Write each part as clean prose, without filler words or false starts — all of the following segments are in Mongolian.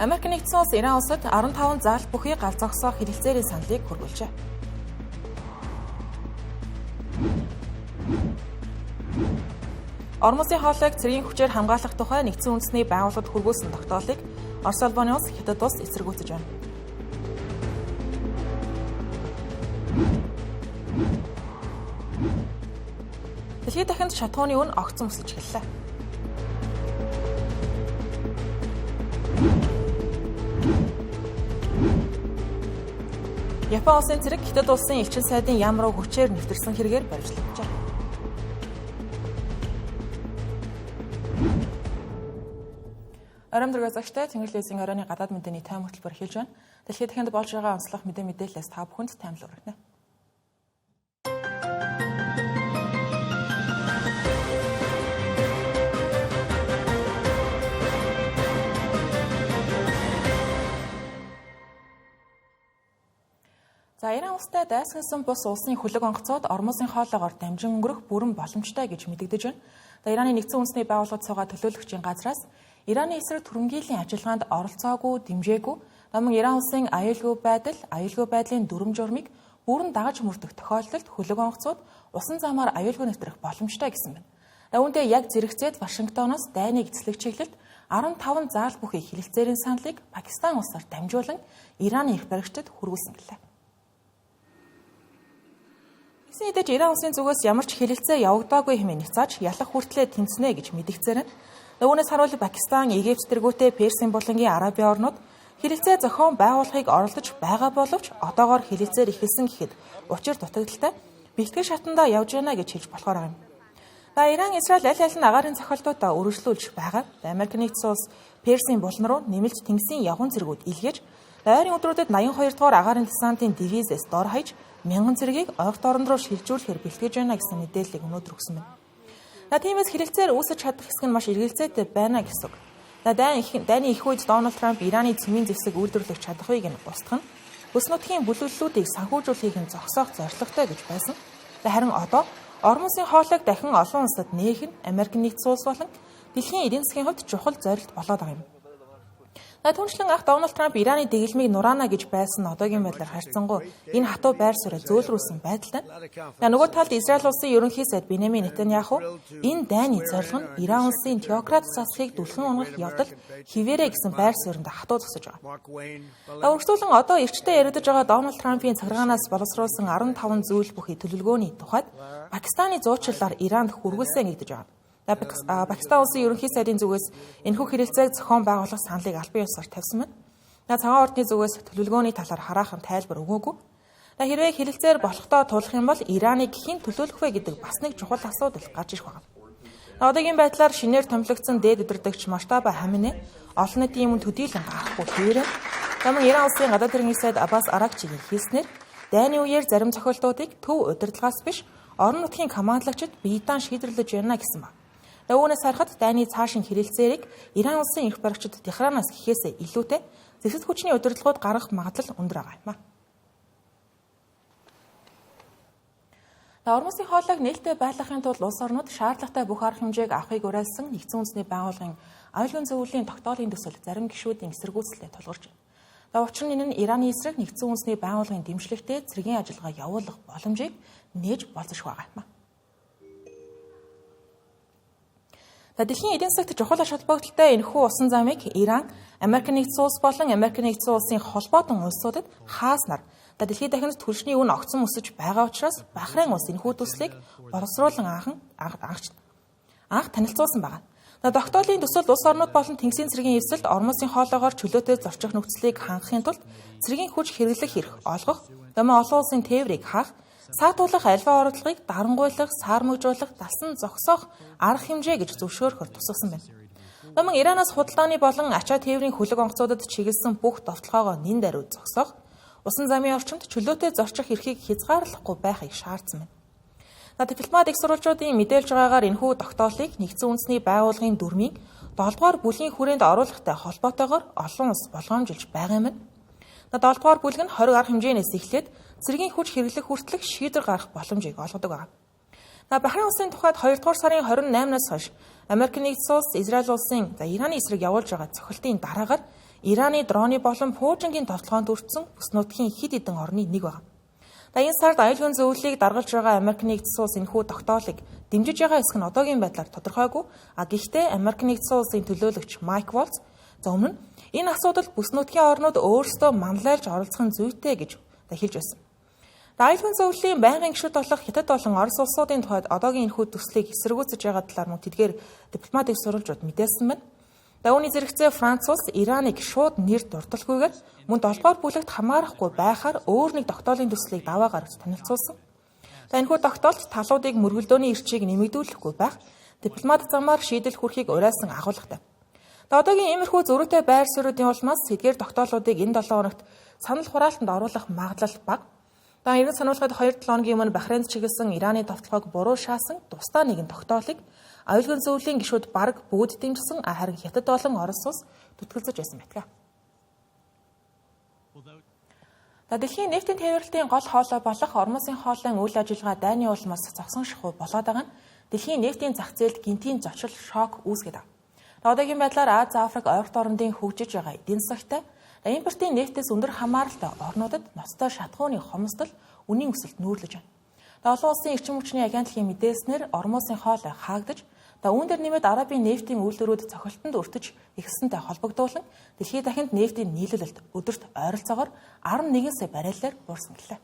Америк нэгдсэн улс Иран улсад 15 заалт бүхий гал зогсоох хэлэлцээрийн саналыг хүргүүлжээ. Орон улсын хоолойг цэргийн хүчээр хамгаалах тухай нэгдсэн үндэсний байгууллагад хүргүүлсэн тогтоолыг Орос улбаны улс Хятад улс эсэргүүцэж байна. Дэлхийд дахинд шатхууны үн огцон өсөж эхэллээ. Япон улсын цэрэг Хятад улсын элчин сайдын яам руу хүчээр нэвтэрсэн хэрэгээр баримтлагджээ. Орон дөрөв загштай Тэнгэрлэсийн оройны гадаад мэдээний тайм хөтөлбөр эхэлж байна. Дэлхийд дахинд болж байгаа онцлог мэдээлэлээс та бүхэнд таймлаг өргөнө. За Иран улстай дайсагнасан бус улсын хөлөг онгоцоод Орон улсын хоолоогоор дамжин өнгөрөх бүрэн боломжтой гэж мэдэгдэж байна. Ираны нэгдсэн үндэсний байгууллагад суугаа төлөөлөгчийн газраас Ираны эсрэг түрэмгийллийн ажиллагаанд оролцоогүй, дэмжээгүй, намын Иран улсын аюулгүй байдлын дүрм журмыг бүрэн дагаж мөрдөх тохиолдолд хөлөг онгоцоод усан замаар аюулгүй нэвтрэх боломжтой гэсэн байна. Үүндээ яг зэрэгцээд Вашингтоноос дайныг эцлэх чиглэлд 15 заал бүхий хэлэлцээрийн саналыг Пакистан улсаар дамжуулан Ираны эрх баригчдад хүргүүлсэн гэлээ. Гэсэн хэдиж Иран улсын зүгээс ямар ч хэлэлцээ явагдаагүй хэмээн няцааж ялах хүртлээр тэмцэнэ гэж мэдгцээр нь. Үүнээс харуул Пакистан, Египт тэргүүтээ Персийн булангийн Арабын орнууд хэлэлцээ зохион байгуулахыг оролдож байгаа боловч одоогоор хэлэлцээр эхэлсэн гэхэд учир дутагдaltaй бэлтгэл шатандаа явж байна гэж хэлж болохоор юм. Иран, Израиль аль аль нь агаарын зохиолдуудаа үргэлжлүүлж байгаа. Америк нэгдсэн улс Персийн булан руу нэмэлт тэнгисийн явган цэргүүд илгээж ойрын өдрүүдэд 82 дугаар агаарын десантын дивизээс дор хаяж 1000 цэргийг ойгт орон руу шилжүүлэхээр бэлтгэж байна гэсэн мэдээллийг өнөөдөр өгсөн байна. Тиймээс хэлэлцээр үүсэж чадах хэсэг нь маш эргэлзээтэй байна гэсэн үг. Дайны их үед Дональд Трамп Ираны цэмийн зэвсэг үйлдвэрлэх чадахыг нь устгах нь бүс нутгийн бүлэглэлүүдийг санхүүжүүлэхийг нь зогсоох зорилготой гэж байсан. Харин одоо Орон улсын хоолойг дахин олон улсад нээх нь Америк нэгдсэн улс болон дэлхийн эдийн засгийн хувьд чухал зорилт болоод байгаа юм. Түүнчлэн анх Дональд Трамп Ираны дэглэмийг нураана гэж байсан одоогийн байдлаар харьцангуй энэ хатуу байр суурийг зөөлрүүлсэн байдалтай. Нөгөө талд Израиль улсын ерөнхий сайд Беньямин Нетаньяху энэ дайны зорилго нь Иран улсын теократ засгийг дүлхэн унгах явдал хിവэрэ гэсэн байр суурьнд хатуу зогсож байгаа. Өргөжлөн одоо эрчтэй яригдж байгаа Дональд Трампын цагиргаанаас боловсруулсан 15 зүйл бүхий төлөвлөгөөний тухайд Пакистаны зуучлалаар Иранд хүргэлсэн нэгдэж байгаа. Пакистан улсын ерөнхий сайдын зүгээс энэхүү хэлэлцээг зохион байгуулах саналыг албан ёсоор тавьсан байна. Цагаан ордны зүгээс төлөвлөгөөний талаар хараахан тайлбар өгөөгүй. Хэрвээ хэлэлцээр болохдоо тулах юм бол Ираныг хэн төлөөлөх вэ гэдэг бас нэг чухал асуудал гарч ирэх байна. Одоогийн байдлаар шинээр томилогдсон дээд өдөрдөгч Маштаба Хаминэ олон нийтийн өмнө төдийлөн гарахгүй хэвээрээ намын Иран улсын гадаад хэргийн сайд Аббас Аракчигийн хэлснээр дайны үеэр зарим зохиолдлуудыг төв удирдлагаас биш орон нутгийн командлагчид биедан шийдвэрлэж байна гэсэн байна. Үүнээс харахад дайны цаашин хэлэлцээрийг Иран улсын эрх баригчид Техранаас гэхээсээ илүүтэй зэвсэг хүчний удирдлагууд гаргах магадлал өндөр байгаа юм. Орон улсын хоолойг нээлттэй байлгахын тулд улс орнууд шаардлагатай бүх арга хэмжээг авахыг уриалсан нэгдсэн үндэсний байгууллагын аюулгүй зөвлөлийн тогтоолын төсөл зарим гишүүдийн эсэргүүцэлтэй тулгарч байна. Учир нь энэ нь Ираны эсрэг нэгдсэн үндэсний байгууллагын дэмжлэгтэй цэргийн ажиллагаа явуулах боломжийг нээж болцох байгаа юм. Дэлхийн эдийн засагт чухал ач холбогдолтой энэхүү усан замыг Иран, Америк нэгдсэн улс болон Америк нэгдсэн улсын холбоотон улсуудад хааснаар дэлхийд дахинд түлшний үн огцон өсөж байгаа учраас Бахрейн улс энэхүү төслийг боловсруулан анх танилцуулсан байна. Тогтоолын төсөлд улс орнууд болон тэнгисийн цэргийн эвсэлд Орон улсын хоолойгоор чөлөөтэй зорчих нөхцөлийг хангахын тулд цэргийн хүч хэрэглэх эрх олгох, олон улсын тээврийг хаах, саатуулах альва оролдлогыг дарангуйлах, саармөгжүүлэх, дасан зогсоох арга хэмжээ гэж зөвшөөрөхөөр тусгасан байна. Намын Иранаас худалдааны болон ачаа тээврийн хөлөг онгоцуудад чиглэсэн бүх довтлогоогоо нэн даруй зогсоох, усан замын орчинд чөлөөтэй зорчих эрхийг хязгаарлахгүй байхыг шаардсан байна. Дипломат их сурвалжуудын мэдээлж байгаагаар энэхүү тогтоолыг нэгдсэн үндэсний байгууллагын дүрмийн 7-р бүлгийн хүрээнд оруулахтай холбоотойгоор олон улс болгоомжилж байгаа юм. 7-р бүлэг нь 20 арга хэмжээнээс эхлээд цэргийн хүч хэрэглэх хүртэлх шийдвэр гаргах боломжийг олгодог байна. Бахрейн улсын тухайд 2-р сарын 28-наас хойш Америк нэгдсэн улс, Израиль улсын Ираны эсрэг явуулж байгаа цохилтын дараагаар Ираны дроны болон пуужингийн товтлогоонд өртсөн бүс нутгийн хэд хэдэн орны нэг байна. Энэ сард аюулгүй зөвлөлийг даргалж байгаа Америк нэгдсэн улс энэхүү тогтоолыг дэмжиж байгаа эсэх нь одоогийн байдлаар тодорхойгүй. Гэхдээ Америк нэгдсэн улсын төлөөлөгч Майк Волц өмнө нь энэ асуудал бүс нутгийн орнууд өөрсдөө манлайлж оролцох нь зүйтэй гэж хэлж байсан. Аюулгүй зөвлөлийн байнгын гишүүд болох Хятад болон Орос улсуудын тухайд одоогийн энэхүү төслийг эсэргүүцэж байгаа талаар мөн тэдгээр дипломатик сурвалжууд мэдээлсэн байна. Үүний зэрэгцээ Франц улс Ираныг шууд нэр дурдалгүйгээр мөн 7-р бүлэгт хамаарахгүй байхаар өөр нэг тогтоолын төслийг даваа гаргаж танилцуулсан. Энэхүү тогтоолт талуудыг мөргөлдөөний эрчийг нэмэгдүүлэхгүй байх дипломат замаар шийдэл хүрэхийг уриалсан агуулгатай. Одоогийн иймэрхүү зөрүүтэй байр суурьдын улмаас эдгээр тогтоолуудыг энэ 7 хоногт санал хураалтанд оруулах магадлал бага. Эрдэнэ сануулгад 2-7 хоногийн өмнө Бахрейнд чиглэсэн Ираны товтлогоог буруу шаасан тусдаа нэгэн тогтоолыг аюулгүй зөвлөлийн гишүүд бараг бүгд дэмжсэн, харин Хятад болон Орос улс түтгэлзэж байсан байдаг. Дэлхийн нефтийн тээвэрлэлтийн гол хоолой болох Ормосын хоолойн үйл ажиллагаа дайны улмаас зогсон шахуу болоод байгаа нь дэлхийн нефтийн зах зээлд гинтийн зочил шок үүсгээд байна. Одоогийн байдлаар Аз, Африк, ойролт орнуудын хөгжиж байгаа эдийн засагтай импортын нефтээс өндөр хамааралтай орнуудад ноцтой шатхууны хомсдол үнийн өсөлт нүүрлэж байна. Олон улсын эрчим хүчний агентлагийн мэдээснээр Ормосын хоолой хаагдаж, үүн дээр нэмээд Арабын нефтийн үйлдвэрүүд цохилтонд өртөж ихсэнтэй холбогдуулан дэлхийд дахинд нефтийн нийлүүлэлт өдөрт ойролцоогоор 11 сая баррелээр буурсан гэлээ.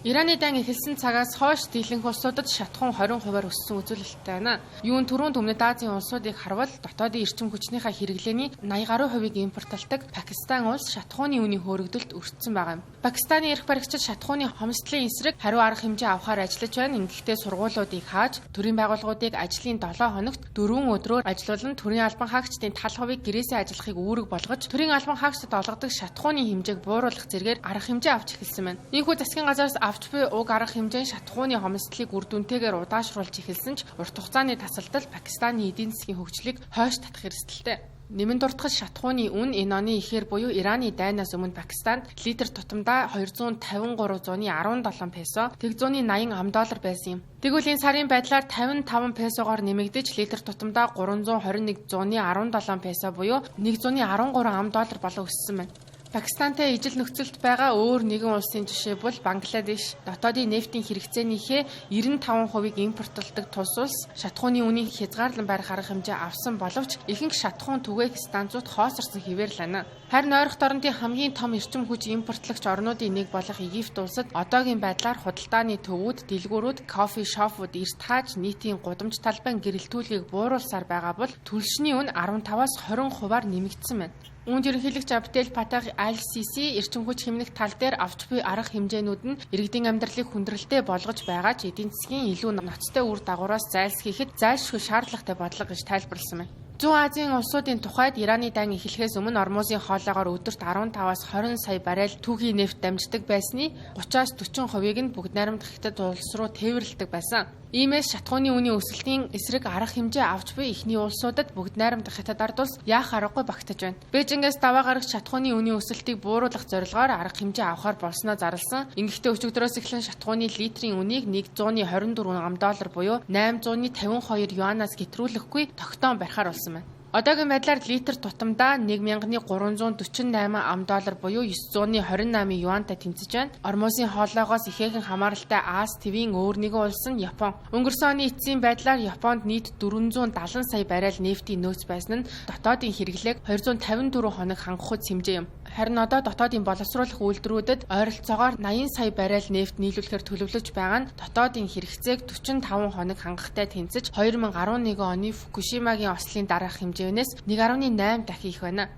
Ираны дан эхэлсэн цагаас хойш дийлэнх улсуудад шатхуун 20%-аар өссөн үзүүлэлттэй байна. Юун түрүүнд Өмнөд Азийн улсуудыг харвал дотоодын эрчим хүчнийхээ хэрэглээний 80 гаруй хувийг импорталдаг Пакистан улс шатхууны үнийн хөөрөгдөлд өртсөн байгаа юм. Пакистаны эрх баригчид шатхууны хомсдлын эсрэг хариу арга хэмжээ авахар ажиллаж байна. Ингэхдээ сургуулиудыг хааж, төрийн байгууллагуудыг ажлын 7 хоногт 4 өдрөөр ажилуулан төрийн албан хаагчдын тал хувийг гэрээсээ ажиллахыг үүрэг болгож, төрийн албан хаагчдад олгодог шатхууны хэмжээг бууруулах зэргээр арга хэмжээ авч эхэлсэн байна. Ийхүү засгийн газраас авч буй уг арга хэмжээ шатхууны хомсдлыг үр дүнтэйгээр удаашруулж эхэлсэн ч урт хугацааны тасалдал Пакистаны эдийн засгийн хөгжлийг хойш татах эрсдэлтэй. Нэмэн дуртахад шатхууны үн энэ оны эхээр буюу Ираны дайнаас өмнө Пакистанд литр тутамдаа 253.17 песо, $180 $1 байсан юм. Тэгвэл энэ сарын байдлаар 55 песогоор нэмэгдэж литр тутамдаа 321.17 песо буюу $113 болон өссөн байна. Пакистантай ижил нөхцөлд байгаа өөр нэгэн улсын жишээ бол Бангладеш. Дотоодын нефтийн хэрэгцээнийхээ 95%-ийг импортлдог тус улс шатхууны үнийн хязгаарлан барих арга хэмжээ авсан боловч ихэнх шатхуун түгээх станцууд хоосорсон хэвээр л байна. Харин ойролт орнуудын хамгийн том эрчим хүч импортлагч орнуудын нэг болох Египт улсад одоогийн байдлаар худалдааны төвүүд, дэлгүүрүүд, кофе шопууд эрт хааж нийтийн гудамж талбайн гэрэлтүүлгийг бууруулсаар байгаа бол төлшний үн 15-аас 20%-аар нэмэгдсэн байна. Үүнд ерөнхийлөгч Абдел Фатах Аль-Сиси эрчим хүч хэмнэх тал дээр авч буй арга хэмжээнүүд нь иргэдийн амьдралыг хүндрэлтэй болгож байгаа ч эдийн засгийн илүү ноцтой үр дагавраас зайлсхийхэд зайлшгүй шаардлагатай бодлого гэж тайлбарласан байна. Зүүн Азийн улсуудын тухайд Ираны дан эхлэхээс өмнө Ормосын хоолойгоор өдөрт 15-аас 20 сая баррел түүхий нефт дамждаг байсны 30-аас 40%-ийг нь бүгд найрамдах Хятад улс руу тээвэрлэдэг байсан. Иймээс шатхууны үнийн өсөлтийн эсрэг арга хэмжээ авч буй ихний улсуудад бүгд найрамдах Хятад ард улс яах аргагүй багтаж байна. Бээжингээс даваа гарагч шатхууны үнийн өсөлтийг бууруулах зорилгоор арга хэмжээ авахар болсноо зарласан. Ингэхдээ өчигдрөөс эхлэн шатхууны литрийн үнийг $124 буюу $852 юанаас гэтрүүлэхгүй тогтоон барихаар болсон байна. Одоогийн байдлаар литр тутамдаа $1,348 буюу $928 юантай тэнцэж байна. Ормосын хоолойгоос ихээхэн хамааралтай Аз твийн өөр нэгэн улс нь Япон. Өнгөрсөн оны эцсийн байдлаар Японд нийт 470 сая баррел нефтийн нөөц байсан нь дотоодын хэрэглээг 254 хоног хангахуйц хэмжээ юм. Харин одоо дотоодын боловсруулах үйлдвэрүүдэд ойролцоогоор 80 сая баррел нефт нийлүүлэхээр төлөвлөж байгаа нь дотоодын хэрэгцээг 45 хоног хангахтай тэнцэж 2011 оны Фукушимагийн ослын дараах хэмжээнээс 1.8 дахин их байна.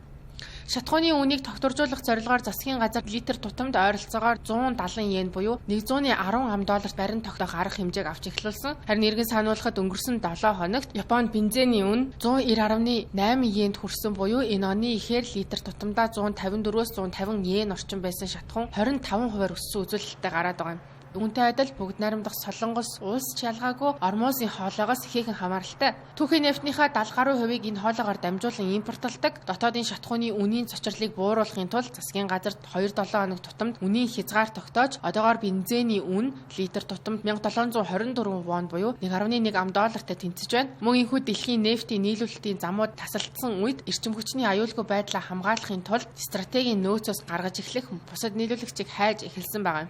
Шатхууны үнийг тогтворжуулах зорилгоор засгийн газар литр тутамд ойролцоогоор 170 йен буюу $110 барин тогтоох арга хэмжээг авч эхлүүлсэн. Харин иргэн сануулахад өнгөрсөн 7 хоногт Японд бензиний үн 190.8 йенд хүрсэн буюу энэ оны ихээр литр тутамдаа 154-150 йен орчим байсан шатхуун 25%-аар өссөн үзүүлэлттэй гараад байгаа юм. Үүнтэй адил бүгд найрамдах Солонгос улс ч ялгаагүй Ормозын хоолойгоос ихээхэн хамааралтай. Түүхийн нефтийнхаа 70 гаруй хувийг энэ хоолойгоор дамжуулан импортлдог. Дотоодын шатхууны үнийн цочрлыг бууруулахын тулд засгийн газарт 2-7 хоног тутамд үнийн хязгаар тогтоож одоогоор бензиний үн литр тутамд 1724 вон буюу 1.1 ам доллартай тэнцэж байна. Мөн энэхүү дэлхийн нефтийн нийлүүлэлтийн замууд тасалдсан үед эрчим хүчний аюулгүй байдлаа хамгаалахын тулд стратегийн нөөцөөс гаргаж эхлэх бусад нийлүүлэгчийг хайж эхэлсэн байна.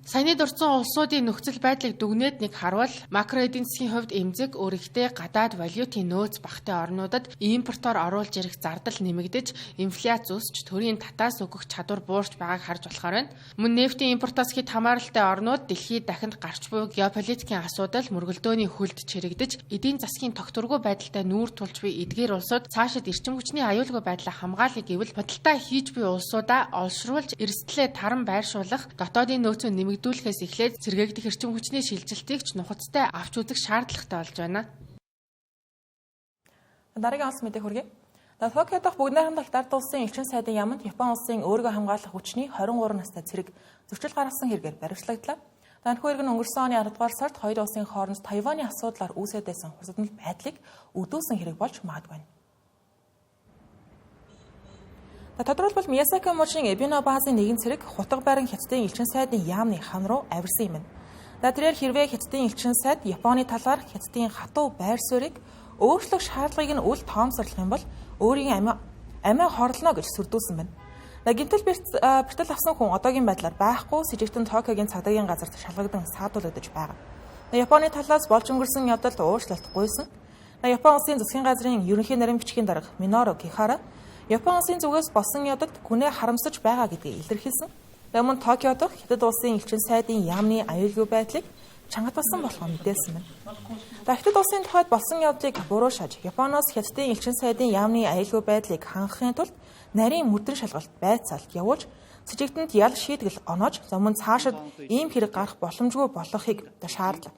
Саяны дурдсан улсуудын нөхцөл байдлыг дүгнээд нэг харвал макро эдийн засгийн хувьд эмзэг өөрөгтэй гадаад валютын нөөц багтай орнуудад импортоор оруулж ирэх зардал нэмэгдэж, инфляц өсч, төрийн татаас өгөх чадвар буурч байгааг харж болохоор байна. Мөн нефтийн импортоос хэд хамааралтай орнууд дэлхийд дахинд гарч буй геополитикийн асуудал мөргөлдөөний хөлд чирэгдэж, эдийн засгийн тогтворгүй байдалтай нүүр тулж буй эдгээр улсууд цаашид эрчим хүчний аюулгүй байдлаа хамгаалъя гэвэл бодолтой хийж буй улсуудаа олшруулж, эрсдлээ таран байршуулах, дотоодын нөөцөө нэмэгдүүлэхээс эхлээд сэргээгдэх эрчим хүчний шилжилтийг ч нухацтай авч үзэх шаардлагатай болж байна. Дараагийн онц мэдээ хүргэе. Токио дахь бүгд найрамдах ард улсын элчин сайдын яамд Япон улсын өөрийгөө хамгаалах хүчний 23 настай цэрэг зөрчил гаргасан хэрэгээр баривчлагдлаа. Данхүү иргэн өнгөрсөн оны 10 дугаар сард хоёр улсын хооронд Тайваны асуудлаар үүсээд байсан хурцлал байдлыг өдөөсөн хэрэг болж магадгүй байна. Тодорхойлбол Миясаки мужийн Эбино баазын нэгэн цэрэг хутга байран хятадын элчин сайдын яамны хан руу авирсан юм. Тэрээр хэрвээ хятадын элчин сайд Японы талаар хятадын хатуу байр суурийг өөрчлөх шаардлагыг нь үл тоомсорлох юм бол өөрийн амиа хорлоно гэж сүрдүүлсэн байна. Гинтэл бэртэл авсан хүн одоогийн байдлаар байхгүй сэжигтэн Токиогийн цагдаагийн газарт шалгагдан саадуулагдаж байгаа. Японы талаас болж өнгөрсөн явдалд уучлалт гуйсан. Япон улсын засгийн газрын ерөнхий нарийн бичгийн дарга Миноро Кихара Япон улсын зүгээс болсон явдалд гүнээ харамсаж байгаа гэдгийг илэрхийлсэн. Мөн Токио дахь хятад улсын элчин сайдын яамны аюулгүй байдлыг чангад басан болохоо мэдээлсэн байна. Хятад улсын тухайд болсон явдлыг буруушааж, Японоос хятадын элчин сайдын яамны аюулгүй байдлыг хангахын тулд нарийн мөрдөн шалгалт байцаалт явуулж, сэжигтэнд ял шийтгэл оноож, мөн цаашид ийм хэрэг гарах боломжгүй болохыг шаарлаа.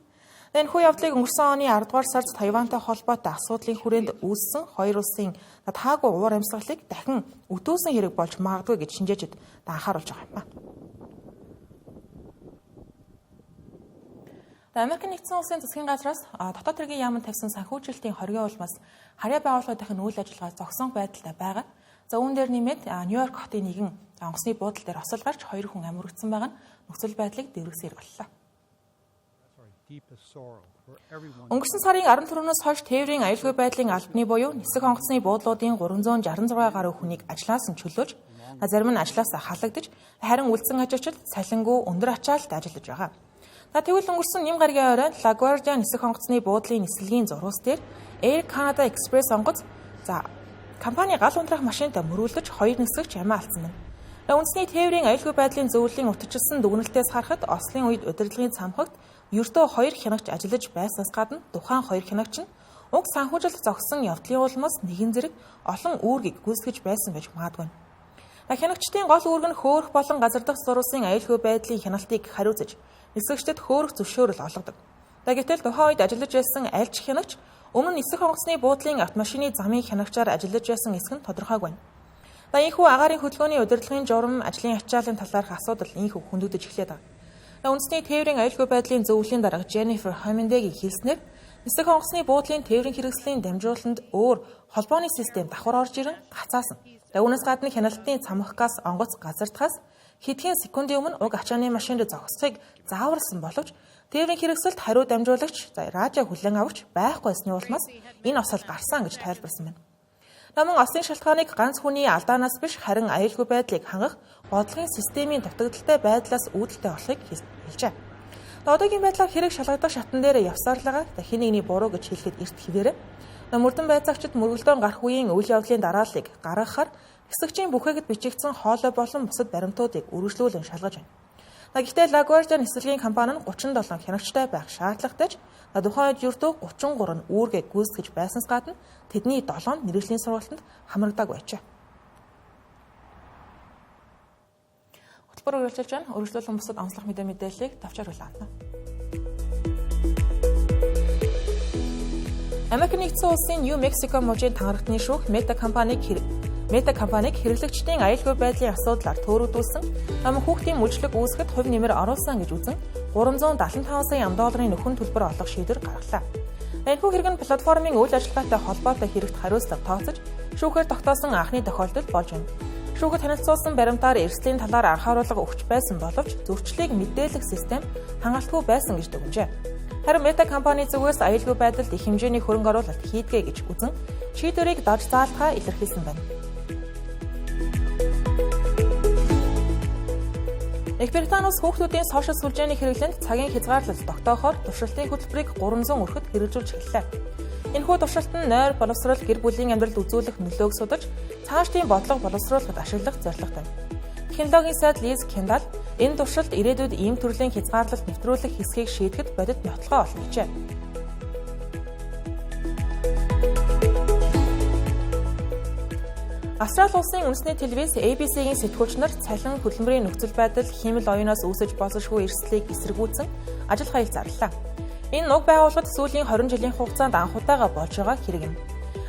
Энэхүү явдлыг өнгөрсөн оны 10 дугаар сард Тайвантай холбоотой асуудлын хүрээнд үүссэн хоёр улсын таагүй уур амьсгалыг дахин өдөөсөн хэрэг болж магадгүй гэж шинжээчид анхааруулж байгаа юм. Америк нэгдсэн улсын засгийн газраас дотоод хэргийн яамд тавьсан санхүүжилтийн хоргийн улмаас харьяа байгууллагын үйл ажиллагаа зогсон байдалтай байгаа. Үүн дээр нэмээд Нью-Йорк хотын нэгэн онгоцны буудлын дээр осол гарч 2 хүн амьд байгаа нь нөхцөл байдлыг дэврэгсээр боллоо. Өнгөрсөн сарын 14-өөс хойш тээврийн аюулгүй байдлын албаны буюу нисэх онгоцны буудлуудын 366 гаруй хүнийг ажлаас нь чөлөөж, зарим нь ажлаас халагдаж, харин үлдсэн ажигчид цалингүй өндөр ачаалт ажиллаж байгаа. Тэгвэл өнгөрсөн ням гарагийн оройн LaGuardia нисэх онгоцны буудлын нислэгийн зурвас дээр Air Canada Express онгоц компани гал унтраах машинтай мөрүүлдэж 2 нисгэгч амиа алдсан байна. Үндэсний тээврийн аюулгүй байдлын зөвлөлийн утгачлсан дүгнэлтээс харахад Ослын үед удирдлагын цамхагт ердөө 2 хянагч ажиллаж байснаас гадна тухайн 2 хянагч нь уг санхүүжилт зогссон явдлын улмаас нэгэн зэрэг олон үүргийг гүйцэтгэж байсан байж магадгүй. Хянагчдын гол үүрэг нь хөөрөх болон газар дахь зурвасын аюулгүй байдлын хяналтыг хариуцаж, нисгэгчдэд хөөрөх зөвшөөрөл олгодог. Гэтэл тухайн үед ажиллаж байсан аль ч хянагч өмнө нисэх онгоцны буудлын автомашины замын хянагчаар ажиллаж байсан эсэх нь тодорхойгүй. Энэхүү агаарын хөдөлгөөний удирдлагын журам ажлын ачааллын талаарх асуудал инхүү хөндөгдөж эхлэдэг. Үндэсний тээврийн аюулгүй байдлын зөвлөлийн дарга Jennifer Hammond-ийн хэлснээр нисэх онгоцны буудлын тээврийн хэрэгслийн дамжуулалтанд өөр холбооны систем давхар орж ирэн гацаасан. Үүнээс гадна хяналтын цамхгаас онгоц газардахаас хэдхэн секундын өмнө уг ачааны машинд зогсохыг зааварсан боловч тээврийн хэрэгсэлд хариу дамжуулагч радио хүлээн авч байхгүй байсны улмаас энэ осол гарсан гэж тайлбарсан байна. Намын ослын шалтгааныг ганц хүний алдаанаас биш харин аюулгүй байдлыг хангах бодлогын системийн дутагдaltaй байдлаас үүдэлтэй болохыг хэлжээ. Одоогийн байдлаар хэрэг шалгагдах шатан дээр явсаарлага хэн нэгний буруу гэж хэлэхэд эрт хിവэрэ. Мөрдөн байцаагчид мөргөлдөөн гарах үеийн үйл явдлын дарааллыг гаргахаар нисгэгчийн бүхээгд бичигдсэн хоолой болон бусад баримтуудыг үргэлжлүүлэн шалгаж байна. Гэхдээ LaGuardia нислэгийн компани нь 37 хянагчтай байх шаардлагатай ч тухайн үед ердөө 33 үүргээ гүйцэтгэж байснаас гадна тэдний 7 нь мэргэжлийн сургалтанд хамрагдаагүй байжээ. Хөтөлбөр үргэлжилж байна. Үргэлжлүүлэн бусад онцлог мэдээллийг давчаар хүлээн. Америк нэгдсэн улсын Нью Мексико мужийн тангарагтны шүүх Мета компаниг Мета компаниг хэрэглэгчдийн аюулгүй байдлын асуудлаар төөрөгдүүлсэн, хүүхдийн мүжлэг үүсгэхэд хувь нэмэр оруулсан гэж үзэн $375 сая нөхөн төлбөр олох шийдвэр гаргалаа. Энэхүү хэрэг нь платформын үйл ажиллагаатай холбоотой хэрэгт хариуцлага тооцож, шүүхээр тогтоосон анхны тохиолдол болж байна. Шүүхэд танилцуулсан баримтаар эрсдлийн талаар анхааруулга өгч байсан боловч зөрчлийг мэдээлэх систем хангалтгүй байсан гэж дүгнжээ. Харин Мета компани зүгээс аюулгүй байдалд их хэмжээний хөрөнгө оруулалт хийдгээ гэж үзэн шийдвэрийг дож заалтахаа илэрхийлсэн байна. Их Британи улс хүүхдүүдийн сошиал сүлжээний хэрэглээнд цагийн хязгаарлалт тогтоохоор туршилтын хөтөлбөрийг 300 өрхөд хэрэгжүүлж эхэллээ. Энэхүү туршилт нь нойр боловсрол гэр бүлийн амьдралд үзүүлэх нөлөөг судалж, цаашдын бодлого боловсруулахад ашиглах зорилготой. Технологийн сайд Лиз Кендалл энэ туршилт ирээдүйд ийм төрлийн хязгаарлалт нэвтрүүлэх хэсгийг шийдэхэд бодит нотолгоо олно гэжээ. Австрали улсын үндэсний телевиз ABC-ийн сэтгүүлч нар цалин хөдөлмөрийн нөхцөл байдал хэмэл оюунаас үүсэж болзошгүй эрсдлийг эсэргүүцэн ажил хаяг зарлалаа. Энэ нуг байгууллагад сүүлийн 20 жилийн хугацаанд анх удаага болж байгаа хэрэг юм.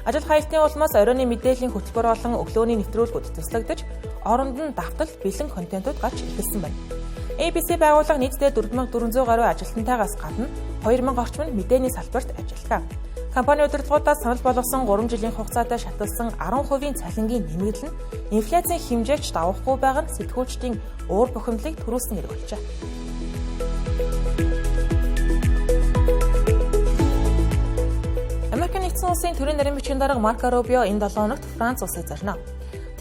Ажил хаялтын улмаас оройны мэдээллийн хөтөлбөр болон өглөөний нэвтрүүлгүүд туслагдаж, оронд нь давтал бэлэн контентууд гарч ирсэн байна. ABC байгууллага нийтдээ 4400 гаруй ажилтнтайгаас гадна 2000 орчим нь мэдээний салбарт ажилладаг. Компани удирдлагуудаас санал болгосон 3 жилийн хугацаатай шаталсан 10% цалингийн нэмэгдэл нь инфляцийн хэмжээч давахгүй байгаа нь сэтгүүлчдийн уур бухимдлыг төрүүлсэн хэрэг болжээ. Америкийн нэгдсэн улсын төрийн нарийн бичгийн дарга Марко Рубио энэ 7 хоногт Франц улсыг зорно.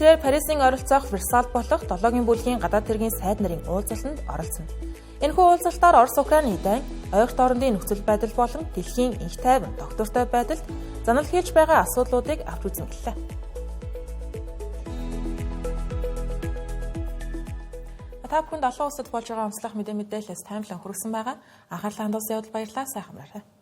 Тэр Парисын ойролцоох Версаль болох 7-гийн бүлгийн гадаад хэргийн сайд нарын уулзалтанд оролцоно. Энэхүү уулзалтаар Орос-Украины дайн, ойролт орондын нөхцөл байдал болон дэлхийн инх тайван тогтвортой байдалд занал хийж байгаа асуудлуудыг авч үзэн гэлээ. Та бүхэнд олон улсад болж байгаа онцлог мэдээлэлээс таймлан хүргэсэн байгаа. Анхаарлаа хандуулсан явдал баярлалаа. Сайхан амраарай.